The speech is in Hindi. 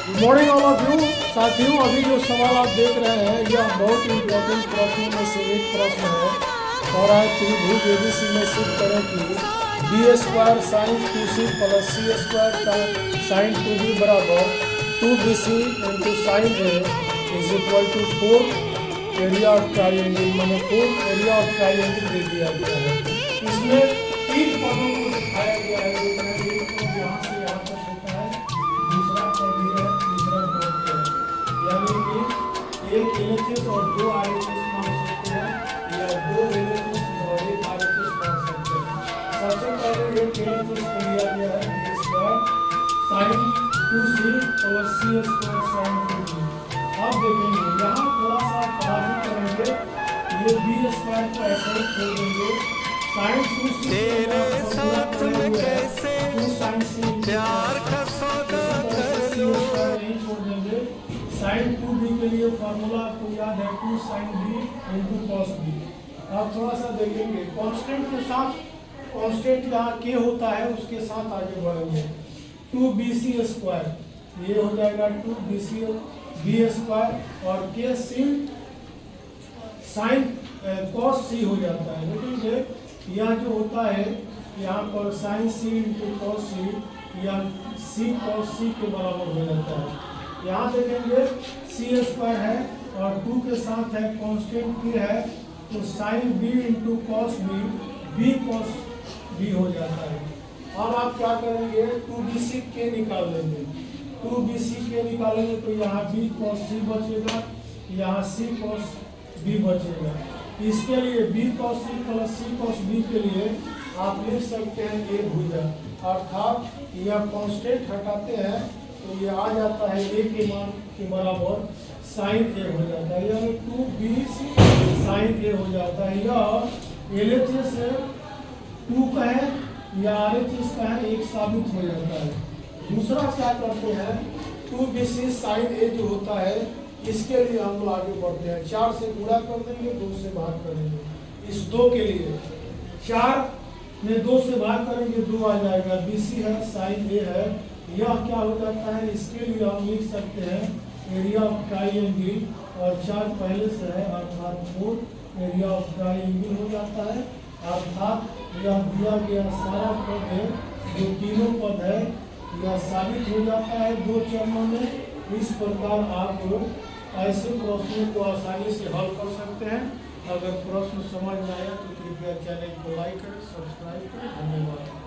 Good morning all of you साथियों। अभी जो सवाल आप देख रहे हैं यह बहुत इंपॉर्टेंट प्रश्नों में से एक प्रश्न है और आज त्रिभुज एबीसी में सिद्ध करें कि b square sine 2c plus c square sine 2b बराबर 2bc into sine A is equal to 4 area of triangle, मैंने 4 एरिया ऑफ ट्राइंगल दे दिया गया है। इसमें 3 पदों को दिखाया गया है। एक पद यहाँ से यहाँ तक होता है, दूसरा पद है, तीसरा पद है, यानी कि एक एलएचएस और 2 आरएचएस मान सकते हैं या 2 एलएचएस और 1 आरएचएस मान सकते हैं। सबसे पहले एक एलएचएस को लिया गया है b square sine 2c plus c square sine 2b। अब देखेंगे यहाँ थोड़ा सा खराबी करेंगे, ये बी स्क्वायर को ऐसे ही छोड़ देंगे। साइन 2c तेरे साथ में कैसे प्यार का सौदा कर लूं, नहीं छोड़ देंगे। साइन 2b के लिए फॉर्मूला आपको याद है 2 sine b into cos b। अब थोड़ा सा देखेंगे कांस्टेंट के साथ, कांस्टेंट यहाँ के होता है उसके साथ आगे बढ़ेंगे। 2bc स्क्वायर ये हो जाएगा 2bc बी स्क्वायर और के सी साइन कॉस सी हो जाता है। लेकिन यह जो होता है यहाँ पर साइन सी इंटू कॉस सी या सी कॉस सी के बराबर हो जाता है। यहाँ देखेंगे सी स्क्वायर है और 2 के साथ है कांस्टेंट के है, तो sine b into cos b, b cos b हो जाता है। अब आप क्या करेंगे 2bc के निकाल लेंगे। 2bc के निकालेंगे तो यहाँ b cos c बचेगा, यहाँ c cos b बचेगा। इसके लिए b cos c plus c cos b के लिए आप लिख सकते हैं a भुजा, अर्थात यह कांस्टेंट हटाते हैं तो ये आ जाता है a के मान के बराबर साइन a हो जाता है, यानी 2bc साइन a हो जाता है। यह एलएचएस 2 का है या आरएचएस का है, एक साबित हो जाता है। दूसरा क्या करते हैं 2bc साइन ए जो होता है इसके लिए हम लोग आगे बढ़ते हैं। 4 से गुणा कर देंगे, 2 से भाग करेंगे। इस 2 के लिए 4 में 2 से भाग करेंगे, 2 आ जाएगा। bc है साइन ए है, यह क्या हो जाता है, इसके लिए हम लिख सकते हैं एरिया ऑफ ट्राइंगल और 4 पहले से है अर्थात 4 एरिया ऑफ ट्राइंगल हो जाता है। अर्थात यह दिया गया सारा पद है, जो तीनों पद है, यह साबित हो जाता है 2 चरणों में। इस प्रकार आप ऐसे प्रश्नों को आसानी से हल कर सकते हैं। अगर प्रश्न समझ में आया तो कृपया चैनल को लाइक करें, सब्सक्राइब करें। धन्यवाद।